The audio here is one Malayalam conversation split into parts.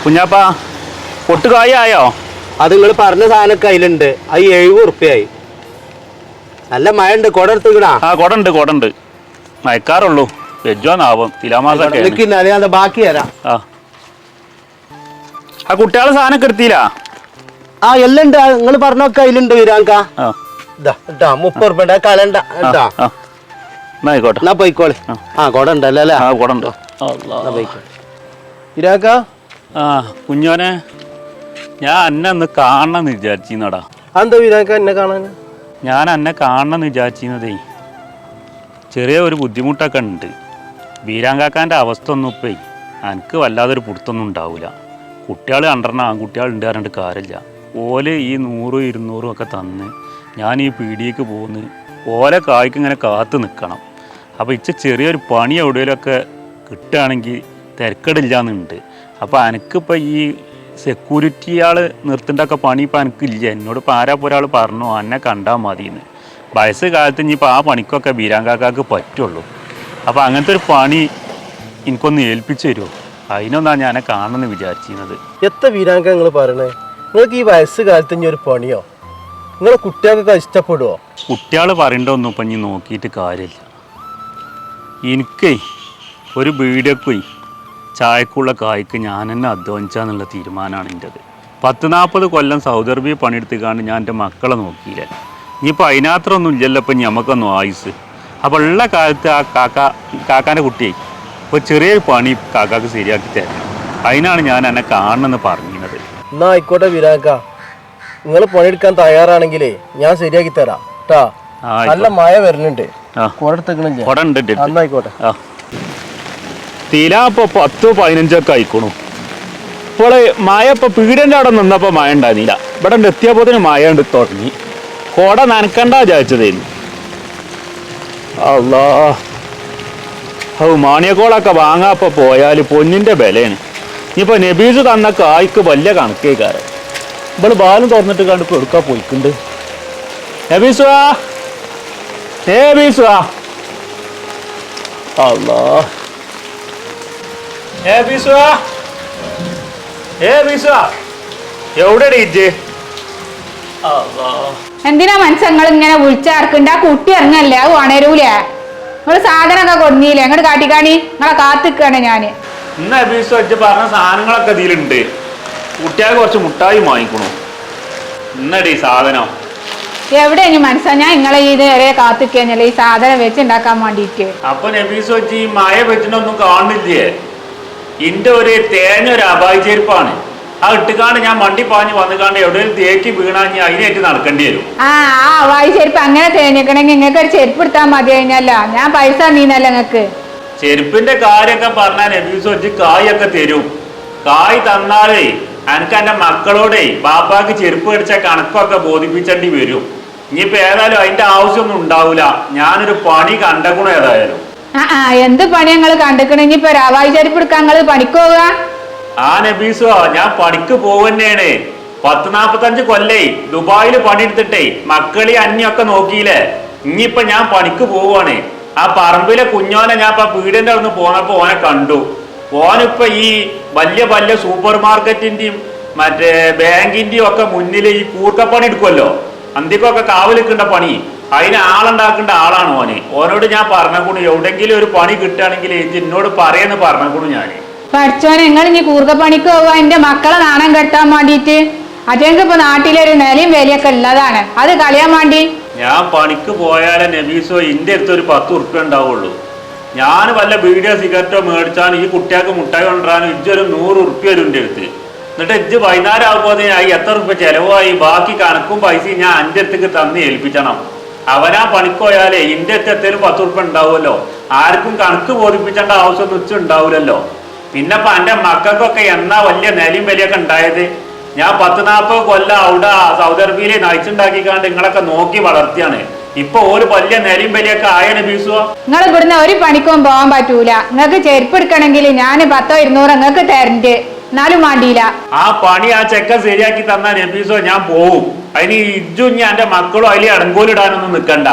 കുഞ്ഞാപ്പ പൊട്ടുകായോ? അത് നിങ്ങൾ പറഞ്ഞ സാധനമൊക്കെ അതിലുണ്ട്. അത് 70 ഉറുപ്പ്യായി. നല്ല മഴ ഉണ്ട്. കുട എടുത്തുക്കണാ? ആ കുടണ്ട് മയക്കാറുള്ളൂ. വെജോന്നാവും തിലാമാസൊക്കെ ബാക്കി തരാം. ആ കുട്ടികളെ സാധനമൊക്കെ എടുത്തില്ല. ആ എല്ലാം ഉണ്ട്. നിങ്ങൾ പറഞ്ഞൊക്കെ അതിലുണ്ട്. വീരാങ്ക 30 ഉറുപ്പ്യ കളണ്ട. ആയിക്കോട്ടെ, എന്നാ പോയിക്കോളെ. ആ കുട ഉണ്ടല്ലോ അല്ലേ? ആ കുടണ്ട്. വീരാങ്ക, ആ കുഞ്ഞോനെ, ഞാൻ അന്നെ ഒന്ന് കാണണമെന്ന് വിചാരിച്ചിരുന്നടാ. എന്താ വീരാങ്ക എന്നെ കാണാൻ? ഞാൻ അന്നെ കാണണമെന്ന് വിചാരിച്ചിരുന്നതേ, ചെറിയ ഒരു ബുദ്ധിമുട്ടൊക്കെ ഉണ്ട്. വീരാങ്കാക്കാൻ്റെ അവസ്ഥ ഒന്നും ഇപ്പേ എനിക്ക് വല്ലാതൊരു പുറത്തൊന്നും ഉണ്ടാവില്ല. കുട്ടികൾ കണ്ടെണ്ണ ആൺകുട്ടികളുണ്ട് പറഞ്ഞിട്ട് കാര്യമില്ല. ഓല് ഈ 100, 200 ഒക്കെ തന്ന് ഞാൻ ഈ പീടിയേക്ക് പോകുന്നു. ഓലെ കായ്ക്ക് ഇങ്ങനെ കാത്തു നിൽക്കണം. അപ്പോൾ ഇച്ച ചെറിയൊരു പണി എവിടെയെങ്കിലുമൊക്കെ കിട്ടുകയാണെങ്കിൽ തിരക്കടില്ലാന്നുണ്ട്. അപ്പോൾ എനിക്കിപ്പോൾ ഈ സെക്യൂരിറ്റി ആൾ നിർത്തേണ്ടൊക്കെ പണി ഇപ്പോൾ എനിക്കില്ല. എന്നോട് ഇപ്പോൾ ആരാപ്പോൾ ഒരാൾ പറഞ്ഞു എന്നെ കണ്ടാൽ മതിയെന്ന്. വയസ്സ് കാലത്ത് ഇനിയിപ്പോൾ ആ പണിക്കൊക്കെ ബീരാങ്കാക്കാക്ക് പറ്റുള്ളൂ. അപ്പോൾ അങ്ങനത്തെ ഒരു പണി എനിക്കൊന്ന് ഏൽപ്പിച്ചു തരുമോ? അതിനൊന്നാണ് ഞാൻ കാണണമെന്ന് വിചാരിച്ചിരുന്നത്. എത്ര വീരാങ്ക നിങ്ങൾ പറയണേ? നിങ്ങൾക്ക് ഈ വയസ്സ് കാലത്ത് ഇനി ഒരു പണിയോ? നിങ്ങളെ കുട്ടികൾക്കൊക്കെ ഇഷ്ടപ്പെടുമോ? കുട്ടികൾ പറയണ്ടൊന്നും ഇപ്പം ഇനി നോക്കിയിട്ട് കാര്യമില്ല. എനിക്കേ ഒരു ബീഡിയൊക്കെ ചായക്കുള്ള കായ്ക്ക് ഞാൻ തന്നെ അധ്വാനിച്ചാന്നുള്ള തീരുമാനമാണ് എൻ്റെത്. 10-40 കൊല്ലം സൗദി അറേബ്യ പണിയെടുത്തിക്കാണ്ട് ഞാൻ എൻ്റെ മക്കളെ നോക്കിയില്ല. ഇനിയിപ്പോൾ അതിനകത്തൊന്നും ഇല്ലല്ലോ ഇപ്പം നമുക്കൊന്നും ആയുസ്. അപ്പോൾ ഉള്ള കാലത്ത് ആ കാക്കാൻ്റെ കുട്ടിയെ ഇപ്പോൾ ചെറിയൊരു പണി കാക്കാക്ക് ശരിയാക്കി തരാം. അതിനാണ് ഞാൻ എന്നെ കാണണമെന്ന് പറഞ്ഞത്. എന്നാ ആയിക്കോട്ടെ വീരാങ്ക, നിങ്ങൾ പണിയെടുക്കാൻ തയ്യാറാണെങ്കിലേ ഞാൻ ശരിയാക്കി തരാം കേട്ടാ. നല്ല മഴ വരുന്നുണ്ട്. ആയിക്കോട്ടെ. തീല ഇപ്പോൾ 10-15 ഒക്കെ ആയിക്കോണു. ഇപ്പോൾ മഴ ഇപ്പോൾ പീടിൻ്റെ അവിടെ നിന്നപ്പോൾ മഴ ഉണ്ടായിരുന്നില്ല. ഇവിടെ എത്തിയപ്പോൾ മഴ ഉണ്ട് തുടങ്ങി. കോട നനക്കണ്ട വിചാരിച്ചതായിരുന്നു. അല്ലാ, മാണിയക്കോളൊക്കെ വാങ്ങാപ്പോൾ പോയാൽ പൊന്നിൻ്റെ വിലയാണ്. ഇനിയിപ്പോൾ നബീസ് തന്ന കായ്ക്ക് വലിയ കണക്കേക്കാരം. ഇവിടെ ബാലും തുറന്നിട്ട് കണ്ട് ഇപ്പോൾ എടുക്കാൻ പോയിക്കുണ്ട്. നബീസുവാ, നബീസുവാ, അല്ലാ, എവിടെ ഡീജ്? എന്തിനാ മനസ്സങ്ങൾ ഇങ്ങനെ വിളിച്ചാർക്കുണ്ട്? ആ കുട്ടി ഇറങ്ങല്ലേ, അത് ഉണരൂലേ? നിങ്ങൾ സാധനമൊക്കെ കൊടുന്നില്ലേ? അങ്ങോട്ട് കാട്ടിക്കാണി, നിങ്ങളെ കാത്തിക്കാണ് ഞാന്. ഇന്ന് അബീസ് വെച്ച് പറഞ്ഞ സാധനങ്ങളൊക്കെ ഇതിലുണ്ട്. കുട്ടിയാൽ കുറച്ച് മുട്ടായി വാങ്ങിക്കണു. ഇന്നടി സാധനം എവിടെ ഇനി മനസ്സാ? ഞാൻ നിങ്ങളെ ഇത് വരെ കാത്തിക്കഴിഞ്ഞല്ലേ ഈ സാധനം വെച്ച് ഉണ്ടാക്കാൻ വേണ്ടിട്ട്. അപ്പൊ നബീസ് വെച്ച് ഈ മഴ വെച്ചിട്ടൊന്നും കാണില്ലേ? ഇന്റെ ഒരു തേഞ്ഞൊരു അപായ ചെരുപ്പാണ്. ആ ഇട്ടുകാണ്ട് ഞാൻ മണ്ടി പാഞ്ഞ് വന്നുകാണ്ട് എവിടെയും തേക്കി വീണാഞ്ഞ് അതിനായിട്ട് നടക്കേണ്ടി വരും. ആ അവായി ചെരുപ്പ് അങ്ങനെ തേഞ്ഞിക്കണെങ്കിൽ നിങ്ങൾക്ക് ഒരു ചെരുപ്പ് എടുത്താൽ മതി. കഴിഞ്ഞല്ല ഞാൻ പൈസ നീന്നല്ല നിങ്ങക്ക്. ചെരുപ്പിന്റെ കാര്യമൊക്കെ പറഞ്ഞാൽ നബീസ് വെച്ച് കായൊക്കെ തരും. കായ് തന്നാലേ എനിക്ക് എന്റെ മക്കളോടെ ബാപ്പാക്ക് ചെരുപ്പ് അടിച്ച കണക്കൊക്കെ ബോധിപ്പിച്ചേണ്ടി വരും. ഇനിയിപ്പോ ഏതായാലും അതിന്റെ ആവശ്യമൊന്നും ഉണ്ടാവൂല. ഞാനൊരു പണി കണ്ടേക്കണു ഏതായാലും. എന്ത് പണി ഞങ്ങൾ കണ്ടിക്കണെങ്കിൽ ഇപ്പൊ രാവായി ചെരുപ്പ് എടുക്കാൻ നിങ്ങള് പണിക്ക് പോവുക? ആ നബീസോ, ഞാൻ പണിക്ക് പോവന്നെയാണ്. 40-45 കൊല്ലേ ദുബായില് പണിയെടുത്തിട്ടേ മക്കളി അന്യൊക്കെ നോക്കിയില്ലേ. ഇനിയിപ്പൊ ഞാൻ പണിക്ക് പോവാണ്. ആ പറമ്പിലെ കുഞ്ഞോനെ ഞാൻ ഇപ്പൊ വീടിന്റെ അവിടെ നിന്ന് പോന്നപ്പോ ഓനെ കണ്ടു. ഓനിപ്പോ ഈ വലിയ വലിയ സൂപ്പർ മാർക്കറ്റിന്റെയും മറ്റേ ബാങ്കിന്റെയും ഒക്കെ മുന്നിൽ ഈ കൂർക്കപ്പണി എടുക്കുമല്ലോ, അന്തിക്കൊക്കെ കാവലിക്കേണ്ട പണി, അതിന് ആളുണ്ടാക്കേണ്ട ആളാണ് ഓന്. ഓനോട് ഞാൻ പറഞ്ഞുകൂണു, എവിടെങ്കിലും ഒരു പണി കിട്ടുകയാണെങ്കിൽ എന്നോട് പറയുന്നു പറഞ്ഞുകൂണു ഞാൻ. പഠിച്ചോനെ, നിങ്ങൾ ഇനി കൂർക്കപ്പണിക്ക് പോവാ എന്റെ മക്കളെ നാണം കെട്ടാൻ വേണ്ടിട്ട്? അതെങ്കിൽ ഇപ്പൊ നാട്ടിലൊരു നിലയും വിലയൊക്കെ ഉള്ളതാണ്, അത് കളയാൻ വേണ്ടി. ഞാൻ പണിക്ക് പോയാലേ നബീസോ എന്റെ അടുത്ത് ഒരു 10 ഉറുപ്പ്യ ഉണ്ടാവുള്ളൂ. ഞാൻ വല്ല ബീഡിയോ സിഗരറ്റോ മേടിച്ചാണ് ഈ കുട്ടികൾക്ക് മുട്ടായി കൊണ്ടുവരാനും ഇജ്ജൊരു 100 ഉറുപ്പ്യ വരും എൻ്റെ അടുത്ത്. എന്നിട്ട് ഇജ്ജ് വൈകുന്നേരം ആകുമ്പോൾ എത്ര ഉറുപ്പ്യ ചിലവായി ബാക്കി കണക്കും പൈസയും ഞാൻ എൻ്റെ അടുത്തേക്ക് തന്ന് ഏൽപ്പിച്ചണം. അവനാ പണിക്കോയാലേ എൻ്റെ അടുത്ത് എത്തേലും 10 ഉറുപ്പ്യ ഉണ്ടാവുമല്ലോ. ആർക്കും കണക്ക് ബോധിപ്പിച്ചേണ്ട ആവശ്യമൊന്നും ഉച്ച ഉണ്ടാവില്ലല്ലോ. പിന്നെ ഇപ്പൊ എൻ്റെ മക്കൾക്കൊക്കെ എന്നാ വലിയ നിലയും വിലയൊക്കെ ഉണ്ടായത്? ഞാൻ 10-40 കൊല്ലം അവിടെ സൗദി അറേബ്യയിലെ നയിച്ചുണ്ടാക്കിക്കാണ്ട് നിങ്ങളൊക്കെ നോക്കി വളർത്തിയാണ്. ഇപ്പൊ ഒരു വലിയ നിലയും വിലയൊക്കെ ആയ നബീസോ. നിങ്ങൾ ഇവിടുന്ന് ഒരു പണിക്കും പോകാൻ പറ്റൂല. നിങ്ങൾക്ക് ചെരുപ്പ് എടുക്കണമെങ്കിൽ ഞാൻ 100-200 നിങ്ങൾക്ക് തരണ്ട്, എന്നാലും വേണ്ടിയില്ല. ആ പണി ആ ചെക്കൻ ശരിയാക്കി തന്ന നബീസോ ഞാൻ പോവും. അതിന് ഇജ്ജും ഞാൻ എൻ്റെ മക്കളും അതിൽ അടങ്കോലിടാനൊന്നും നിൽക്കണ്ട.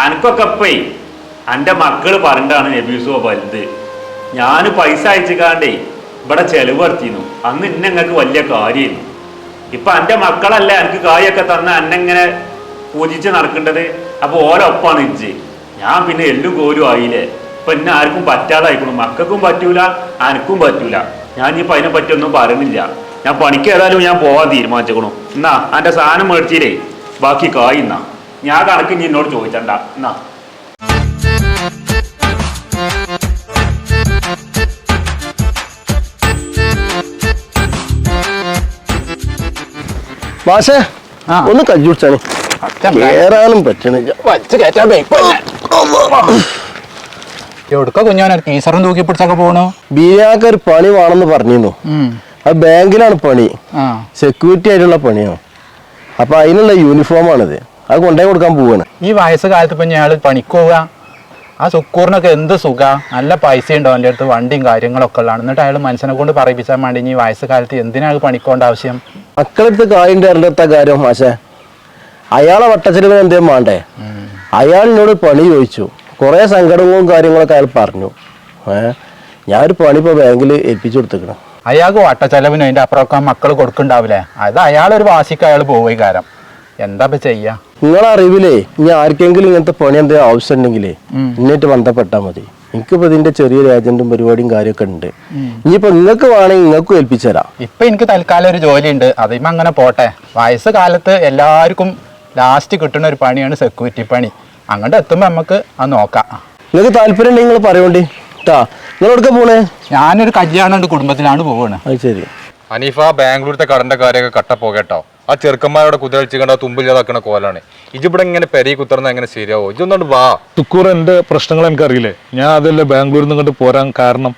അനക്കൊക്കെ പോയി എൻ്റെ മക്കള് പറഞ്ഞിട്ടാണ് നബീസോ വലുത്. ഞാൻ പൈസ അയച്ചുകാണ്ടേ ഇവിടെ ചെലവ് നടത്തിയിരുന്നു. അന്ന് ഇന്നെ നിങ്ങൾക്ക് വലിയ കാര്യമായിരുന്നു. ഇപ്പൊ എന്റെ മക്കളല്ല എനിക്ക് കായൊക്കെ തന്ന അന്നെങ്ങനെ പൂജിച്ച് നടക്കേണ്ടത്. അപ്പൊ ഓരോപ്പാണ് ഇജ്ജ്. ഞാൻ പിന്നെ എല്ലും കോലും ആയില്ലേ. ഇപ്പൊ എന്നെ ആർക്കും പറ്റാതായിക്കണം. മക്കൾക്കും പറ്റൂല, അനക്കും പറ്റൂല. ഞാൻ ഇനിയിപ്പോ അതിനെ പറ്റിയൊന്നും പറയുന്നില്ല. ഞാൻ പണിക്ക് ഏതായാലും ഞാൻ പോവാൻ തീരുമാനിച്ചേക്കണു. എന്നാ എന്റെ സാധനം മേടിച്ചില്ലേ ബാക്കി കായ് എന്നാ. ഞാൻ കണക്ക് ഇനി എന്നോട് ചോദിച്ചണ്ട. എന്നാ മാഷേ ഒന്ന് കജ്ജി കുടിച്ചാണ് കേറാനും പറ്റണില്ല. എവിടുക്ക കുഞ്ഞോനെ ടീച്ചറും തൂക്കി പിടിച്ചൊക്കെ പോണു? ബിയാക്ക് ഒരു പണി വേണമെന്ന് പറഞ്ഞിരുന്നു. അത് ബാങ്കിലാണ് പണി, സെക്യൂരിറ്റി ആയിട്ടുള്ള പണിയാണ്. അപ്പൊ അതിനുള്ള യൂണിഫോമാണിത്. അത് കൊണ്ടുപോയി കൊടുക്കാൻ പോവാണ്. ഈ വയസ്സ് കാലത്ത് ഇപ്പൊ ഞങ്ങള് പണിക്ക് പോവുക. ആ സുക്കൂറിനൊക്കെ എന്ത് സുഖ, നല്ല പൈസ ഉണ്ടോ എൻ്റെ അടുത്ത്, വണ്ടിയും കാര്യങ്ങളൊക്കെ ഉള്ളതാണ്. എന്നിട്ട് അയാൾ മനുഷ്യനെ കൊണ്ട് പറയിപ്പിച്ചാൽ വേണ്ടി ഈ വയസ്സ് കാലത്ത് എന്തിനാണ് പണിക്കോണ്ട ആവശ്യം? മക്കളെടുത്ത് കായിൻ്റെ അറിഞ്ഞത്ത കാര്യം മാഷേ, അയാളെ വട്ടച്ചെലവിന് എന്തേലും വേണ്ടേ? അയാളിനോട് പണി ചോദിച്ചു, കുറെ സങ്കടങ്ങളും കാര്യങ്ങളൊക്കെ അയാൾ പറഞ്ഞു. ഞാനൊരു പണി ഇപ്പോൾ ബാങ്കിൽ ഏൽപ്പിച്ചു കൊടുത്തേക്കണം. അയാൾക്ക് വട്ടച്ചെലവിന് അതിൻ്റെ അപ്പുറമൊക്കെ മക്കൾ കൊടുക്കണ്ടാവില്ലേ? അത് അയാളൊരു വാശിക്ക് അയാൾ പോയി കാരം. എന്താ ഇപ്പൊ ചെയ്യാ? നിങ്ങളെ അറിവിലേ ഇനി ആർക്കെങ്കിലും ഇങ്ങനത്തെ പണി എന്തെങ്കിലും ആവശ്യം ഉണ്ടെങ്കിലേ ഇന്നിട്ട് ബന്ധപ്പെട്ടാൽ മതി. എനിക്കിപ്പോ ഇതിന്റെ ചെറിയൊരു ഏജന്റും പരിപാടിയും കാര്യമൊക്കെ ഉണ്ട്. ഇനിയിപ്പോ നിങ്ങൾക്ക് വേണമെങ്കിൽ നിങ്ങൾക്കും ഏൽപ്പിച്ചു തരാം. ഇപ്പൊ എനിക്ക് തൽക്കാലം ഒരു ജോലി ഉണ്ട്, അതിമ്മ അങ്ങനെ പോട്ടെ. വയസ്സ് കാലത്ത് എല്ലാവർക്കും ലാസ്റ്റ് കിട്ടുന്ന ഒരു പണിയാണ് സെക്യൂരിറ്റി പണി. അങ്ങോട്ട് എത്തുമ്പോ നമുക്ക് അത് നോക്കാം. നിങ്ങൾക്ക് താല്പര്യം ഉണ്ടെങ്കിൽ നിങ്ങൾ പറയോണ്ടി കേട്ടാ. നിങ്ങൾ എവിടെ പോണേ? ഞാനൊരു കല്യാണം കുടുംബത്തിലാണ് പോവാണ്. അത് ശരി. അനീഫ ബാംഗ്ലൂരത്തെ കടന്റെ കാര്യമൊക്കെ കട്ട പോകട്ടോ. ആ ചെറുക്കന്മാരോടെ കുതിരളിച്ച് കണ്ട തുമ്പില്ലാതാക്കണ കോലാണ്. ഇജിവിടെ ഇങ്ങനെ പെരി കുത്തർന്ന എങ്ങനെ ശരിയാവോ? ഇജൊന്നോണ്ട് വാ. തുക്കൂർ എൻ്റെ പ്രശ്നങ്ങൾ എനിക്കറിയില്ലേ. ഞാൻ അതല്ലേ ബാംഗ്ലൂരിൽ നിന്ന് ഇങ്ങോട്ട് പോരാൻ കാരണം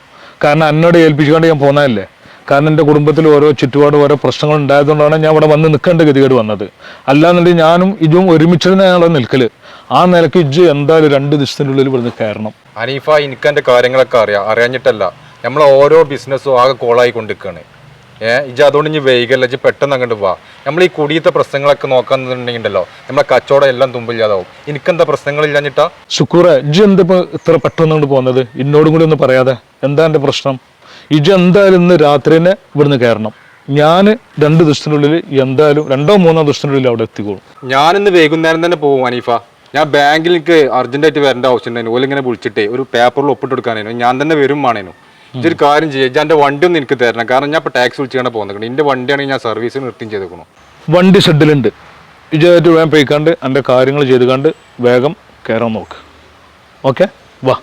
എന്നോട് ഏൽപ്പിച്ചുകൊണ്ട് ഞാൻ പോന്നതല്ലേ. കാരണം എൻ്റെ കുടുംബത്തിൽ ഓരോ ചുറ്റുപാടും ഓരോ പ്രശ്നങ്ങൾ ഉണ്ടായതുകൊണ്ടാണ് ഞാൻ ഇവിടെ വന്ന് നിൽക്കേണ്ട ഗതികേട് വന്നത്. അല്ലാന്നുണ്ടെങ്കിൽ ഞാനും ഇജും ഒരുമിച്ചിരുന്ന ഞങ്ങളെ നിൽക്കല്. ആ നിലയ്ക്ക് ഇജ് എന്തായാലും 2 ദിവസത്തിനുള്ളിൽ ഇവിടുന്ന് കയറണം. അനീഫ എനിക്ക് എൻ്റെ കാര്യങ്ങളൊക്കെ അറിയാഞ്ഞിട്ടല്ല. നമ്മളെ ഓരോ ബിസിനസ്സും ആകെ കോളായി കൊണ്ടിരിക്കുകയാണ്. ഇജ് അതുകൊണ്ട് ഇനി വൈകല്ല, ഇജ് പെട്ടെന്ന് അങ്ങോട്ട് വാ. നമ്മൾ ഈ കുടിയത്തെ പ്രശ്നങ്ങളൊക്കെ നോക്കാന്നുണ്ടെങ്കിലോ നമ്മളെ കച്ചവടം എല്ലാം തുമ്പില്ലാതാവും. എനിക്കെന്താ പ്രശ്നങ്ങളില്ലാഞ്ഞിട്ടാ? ശുക്കൂറെ, ഇജ് എന്താ ഇത്ര പെട്ടെന്ന് കൊണ്ട് പോകുന്നത്? എന്നോടും കൂടി ഒന്ന് പറയാതെ എന്താ എൻ്റെ പ്രശ്നം? ഇജ് എന്തായാലും ഇന്ന് രാത്രി തന്നെ ഇവിടുന്ന് കയറണം. ഞാൻ 2 ദിവസത്തിനുള്ളിൽ എന്തായാലും 2-3 ദിവസത്തിനുള്ളിൽ അവിടെ എത്തിക്കോളും. ഞാനിന്ന് വൈകുന്നേരം തന്നെ പോകും അനീഫ. ഞാൻ ബാങ്കിൽ എനിക്ക് അർജന്റായിട്ട് വരേണ്ട ആവശ്യമുണ്ടായിരുന്നു. ഓലിങ്ങനെ വിളിച്ചിട്ടേ ഒരു പേപ്പറിൽ ഒപ്പിട്ടെടുക്കാനായിരുന്നു. ഞാൻ തന്നെ വരും വേണേനു. ഇതൊരു കാര്യം ചെയ്യാം, എൻ്റെ വണ്ടി ഒന്ന് എനിക്ക് തരണം. കാരണം ഞാൻ ഇപ്പോൾ ടാക്സ് വിളിച്ചാണ് പോകുന്നത്. എൻ്റെ വണ്ടിയാണെങ്കിൽ ഞാൻ സർവീസിന് നിർത്തിയും ചെയ്തേക്കണം. വണ്ടി ഷെഡിലുണ്ട്. ഇജായിട്ട് വേഗം പോയിക്കാണ്ട് എൻ്റെ കാര്യങ്ങൾ ചെയ്ത് കണ്ട് വേഗം കയറാൻ നോക്ക്. ഓക്കെ, വാ.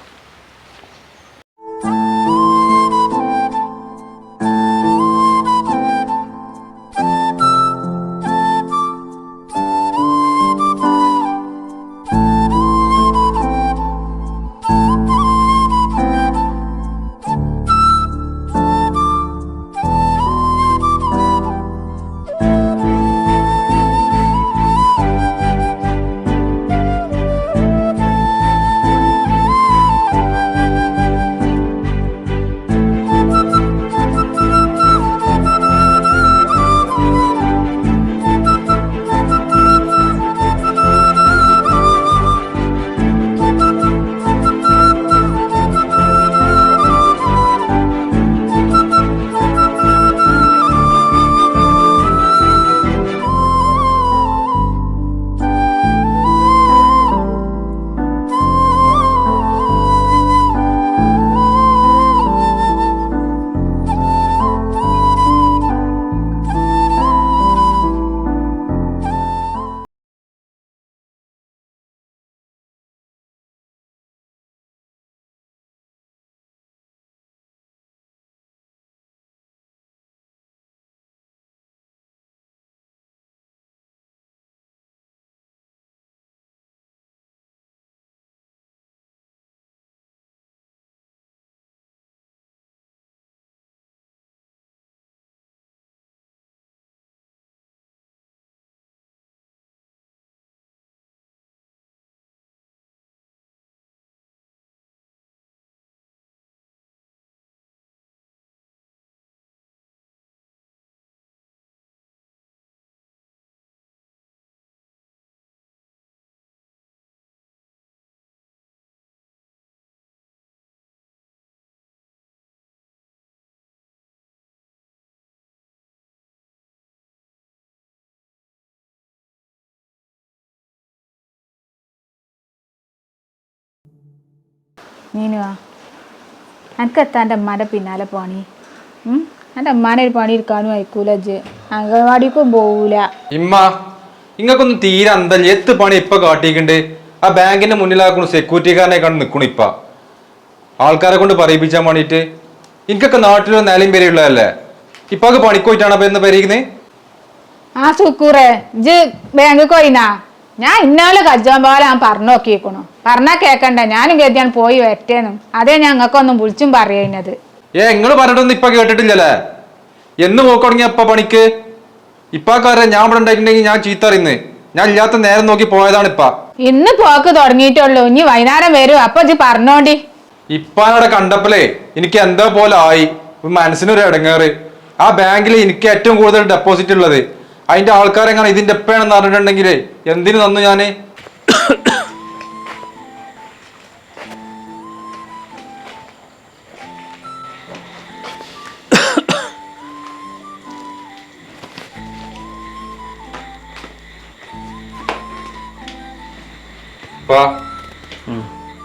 നീനുവാ എനിക്ക് എത്താ എൻ്റെ അമ്മാൻ്റെ പിന്നാലെ പണി എൻ്റെ അമ്മാനെ ഒരു പണി എടുക്കാനും അയക്കൂല അജ്ജ് അംഗൻവാടിക്കും പോവൂല. ഇമ്മ ഇങ്ങക്കൊന്നും തീരെ അന്തല്ല. എത്ത് പണി ഇപ്പൊ കാട്ടിക്കണ്ട്. ആ ബാങ്കിന്റെ മുന്നിലാക്കണു സെക്യൂരിറ്റിക്കാരനെ കണ്ട് നിക്കണു. ഇപ്പ ആൾക്കാരെ കൊണ്ട് പറയിപ്പിച്ചാൻ വേണ്ടിട്ട് എനിക്കൊക്കെ നാട്ടിലൊരു നിലയും പേരുള്ളതല്ലേ. ഇപ്പൊക്കെ പണിക്കോയിട്ടാണ് അപ്പൊ എന്ന് പരിക്കുന്നത്. ആ സുക്കൂറേ ഇജ്ജ് ബാങ്കിൽ പോയിനാ? ഞാൻ ഇന്നാലെ കജ്ജാൻ പോലെ ഞാൻ പറഞ്ഞു നോക്കിയേക്കണു. പറഞ്ഞാൽ കേക്കണ്ട, ഞാനും കരുതിയാണ് പോയി വരട്ടേന്നും. അതേ ഞങ്ങൾക്കൊന്നും വിളിച്ചും പറയുന്നത്. നിങ്ങള് പറഞ്ഞിട്ടൊന്നും ഇപ്പൊ കേട്ടിട്ടില്ലല്ലേ? എന്ന് പോക്കടങ്ങിയ ഇപ്പൊ പണിക്ക് ഇപ്പാക്കാരെ ഞാൻ ഇവിടെ ഉണ്ടായിട്ടുണ്ടെങ്കിൽ ഞാൻ ചീത്ത അറിയുന്നത്. ഞാൻ ഇല്ലാത്ത നേരം നോക്കി പോയതാണ് ഇപ്പ. ഇന്ന് പോക്ക് തുടങ്ങിയിട്ടുള്ളൂ, ഇനി വൈകുന്നേരം വരും. അപ്പൊ ഇജ്ജ് പറഞ്ഞോണ്ടി. ഇപ്പാനോടെ കണ്ടപ്പോഴേ എനിക്ക് എന്താ പോലെ ആയി. മനസ്സിനൊരു ഇടങ്ങേറ്. ആ ബാങ്കിൽ എനിക്ക് ഏറ്റവും കൂടുതൽ ഡെപ്പോസിറ്റ് ഉള്ളത്. അതിന്റെ ആൾക്കാരെങ്ങനെ ഇതിന്റെ എപ്പോഴാണെന്ന് പറഞ്ഞിട്ടുണ്ടെങ്കിലേ എന്തിനു തന്നു ഞാന്.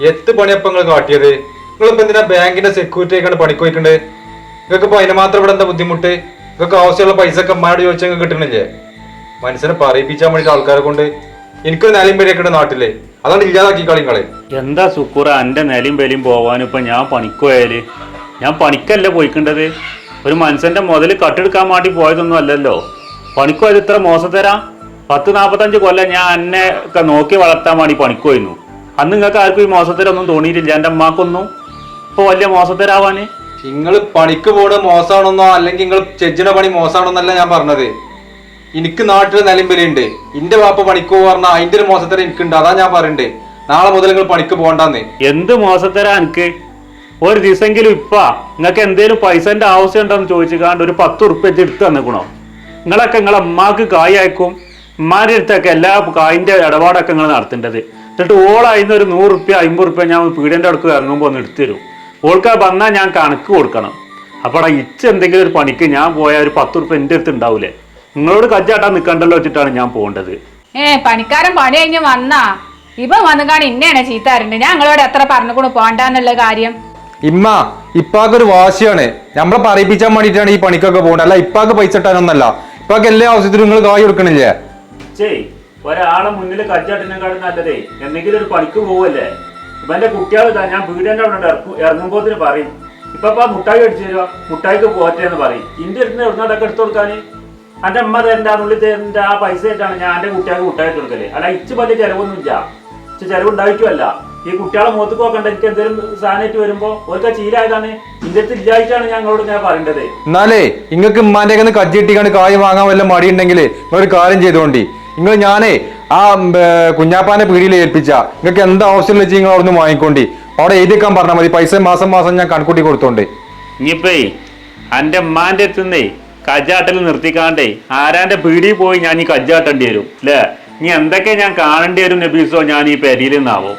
എത്ത് പണിയപ്പ നിങ്ങൾ കാട്ടിയത്? നിങ്ങളിപ്പോ എന്തിനാ ബാങ്കിന്റെ സെക്യൂരിറ്റി ആയിക്കാണ് പണിക്ക് പോയിട്ടുണ്ട്? നിങ്ങൾക്ക് ഇപ്പൊ അതിന് മാത്രം ഇവിടെ എന്താ ബുദ്ധിമുട്ട്? നിങ്ങൾക്ക് ആവശ്യമുള്ള പൈസ ഒക്കെ അമ്മയോട് ചോദിച്ചാൽ നിങ്ങൾക്ക് കിട്ടണില്ലേ? മനുഷ്യനെ പറയിപ്പിച്ചാൻ വേണ്ടിട്ട് ആൾക്കാരെ കൊണ്ട് എനിക്കൊരു നിലയും പേടിയൊക്കെ നാട്ടില്. അതാണ് ഇല്ലാതാക്കി കളിങ്ങളെ. എന്താ സുക്കൂറ എൻ്റെ നിലയും പേലിയും പോവാനും ഇപ്പം ഞാൻ പണിക്കുപോയാല്? ഞാൻ പണിക്കല്ല പോയിക്കേണ്ടത്. ഒരു മനുഷ്യൻ്റെ മുതൽ കട്ടെടുക്കാൻ വേണ്ടി പോയതൊന്നും അല്ലല്ലോ. പണിക്കുപോയത് ഇത്ര മോശം തരാം. 40-45 കൊല്ലം ഞാൻ എന്നെ ഒക്കെ നോക്കി വളർത്താൻ വേണ്ടി പണിക്കുപോയിരുന്നു. അന്ന് നിങ്ങൾക്ക് ആർക്കും ഈ മോശത്തരൊന്നും തോന്നിയിട്ടില്ല. എൻ്റെ അമ്മാക്കൊന്നും ഇപ്പോൾ വലിയ മോശത്തരാവാന്. നിങ്ങൾ പണിക്ക് പോണ മോശമാണെന്നോ അല്ലെങ്കിൽ നിങ്ങൾ ചെജ്ജിന പണി മോശമാണെന്നല്ല ഞാൻ പറഞ്ഞത്. എനിക്ക് നാട്ടിൽ നിലമ്പലുണ്ട്. എന്റെ വാപ്പ പണിക്ക് പറഞ്ഞാൽ അതിന്റെ ഒരു മോശത്തരം എനിക്കുണ്ട്. അതാ ഞാൻ പറയണ്ടേ നാളെ മുതൽ നിങ്ങൾ പണിക്ക് പോകണ്ടെന്ന്. എന്ത് മോശത്തരാ എനിക്ക്? ഒരു ദിവസമെങ്കിലും ഇപ്പാ നിങ്ങൾക്ക് എന്തേലും പൈസന്റെ ആവശ്യം ഉണ്ടോന്ന് ചോദിച്ചാണ്ട് ഒരു 10 ഉറുപ്പ്യ എടുത്ത് തന്നിക്കണോ? നിങ്ങളൊക്കെ നിങ്ങളെ അമ്മാക്ക് കായ് അയക്കും. ഉമ്മാരുടെ അടുത്തൊക്കെ എല്ലാ കായിന്റെ ഇടപാടൊക്കെ നിങ്ങൾ നടത്തേണ്ടത്. എന്നിട്ട് ഓളായിന്ന് ഒരു 100 ഉറുപ്പ്യ 50 ഉറുപ്പ്യ ഞാൻ പീടിയന്റെ അടുക്ക് ഇറങ്ങുമ്പോൾ ഒന്ന് എടുത്തു തരും. ഓൾക്കാ വന്നാൽ ഞാൻ കണക്ക് കൊടുക്കണം. അപ്പോൾ ഇച്ച് എന്തെങ്കിലും ഒരു പണിക്ക് ഞാൻ പോയാൽ ഒരു 10 ഉറുപ്പ്യ എൻ്റെ അടുത്ത് ഉണ്ടാവൂലേ? നിങ്ങളോട് കജ്ജാട്ടാൻ നിൽക്കണ്ടല്ലോ വെച്ചിട്ടാണ് ഞാൻ പോകേണ്ടത്. പണിക്കാരൻ പണി കഴിഞ്ഞ് വന്നാ ഇപ്പൊ വന്നുകാണ് ഇന്നെയാണ് ചീത്താറുണ്ട്. ഞാൻ നിങ്ങളോട് എത്ര പറഞ്ഞുകൊണ്ട് പോകണ്ടെന്നുള്ള കാര്യം. ഇമ്മ ഇപ്പാക്കൊരു വാശിയാണ്. നമ്മളെ പറയിപ്പിച്ചാൻ വേണ്ടിയിട്ടാണ് ഈ പണിക്കൊക്കെ പോകേണ്ടത്. അല്ല ഇപ്പാക്ക് പൈസ ഇട്ടാനൊന്നല്ല. ഇപ്പാക്ക് എല്ലാ ആവശ്യത്തിനും നിങ്ങൾ കായ് കൊടുക്കണില്ലേ? ഒരാളെ മുന്നിൽ കജ്ജാട്ടിനെക്കാളും നല്ലതേ എന്തെങ്കിലും ഒരു പണിക്ക് പോവല്ലേ. ഇപ്പൊ എന്റെ കുട്ടികൾ ഞാൻ വീടിന്റെ അവിടെ ഇറങ്ങുമ്പോത്തിന് പറയും ഇപ്പൊ മുട്ടായി അടിച്ചു തരുക, മുട്ടായിക്ക് പോറ്റേന്ന് പറയും. ഇന്റെ അടുത്ത് എവിടുന്നതൊക്കെ എടുത്തു കൊടുക്കാന്? എന്റെ അമ്മ തരണ്ട ഉള്ളിൽ തരണ്ട ആ പൈസ ആയിട്ടാണ് ഞാൻ എന്റെ കുട്ടികൾക്ക് മുട്ടായി കൊടുക്കല്. അല്ല ഇച്ച് വലിയ ചെലവൊന്നുമില്ല. ചെലവുണ്ടായിട്ടുമല്ല. ഈ കുട്ടികളെ മുഖത്ത് നോക്കണ്ട. എനിക്ക് എന്തെങ്കിലും സാധനമായിട്ട് വരുമ്പോ ഒരു ചീലായതാണ്. ഇന്റെ അടുത്ത് ഇല്ലായിട്ടാണ് ഞങ്ങളോട് ഞാൻ പറയേണ്ടത്. എന്നാലേ നിങ്ങൾക്ക് ഉമ്മാന്റെ കയ്യിൽ നിന്ന് കജ്ജിട്ടിക്കാണ്ട് കായ് വാങ്ങാൻ വല്ല മടി ഉണ്ടെങ്കിൽ നിങ്ങളൊരു കാര്യം ചെയ്തോണ്ടി. നിങ്ങൾ ഞാനേ ആ കുഞ്ഞാപ്പാന്റെ പീടിയിൽ ഏൽപ്പിച്ച നിങ്ങൾക്ക് എന്താ ആവശ്യം വെച്ച് നിങ്ങൾ അവിടെ നിന്ന് വാങ്ങിക്കോണ്ടി. അവിടെ എഴുതിക്കാൻ പറഞ്ഞാൽ മതി. പൈസ മാസം മാസം ഞാൻ കണക്കൂട്ടി കൊടുത്തോണ്ട്. ഇനിയിപ്പേ എന്റെ ഉമ്മാന്റെ അടുത്തുനിന്നേ കജ്ജാട്ടൽ നിർത്തിക്കാണ്ടേ ആരാന്റെ പീടിയിൽ പോയി ഞാൻ ഈ കജ്ജാട്ടേണ്ടി വരും അല്ലേ? ഇനി എന്തൊക്കെ ഞാൻ കാണേണ്ടി വരും നബീസോ ഞാൻ ഈ പെരിയിൽ നിന്നാവോ?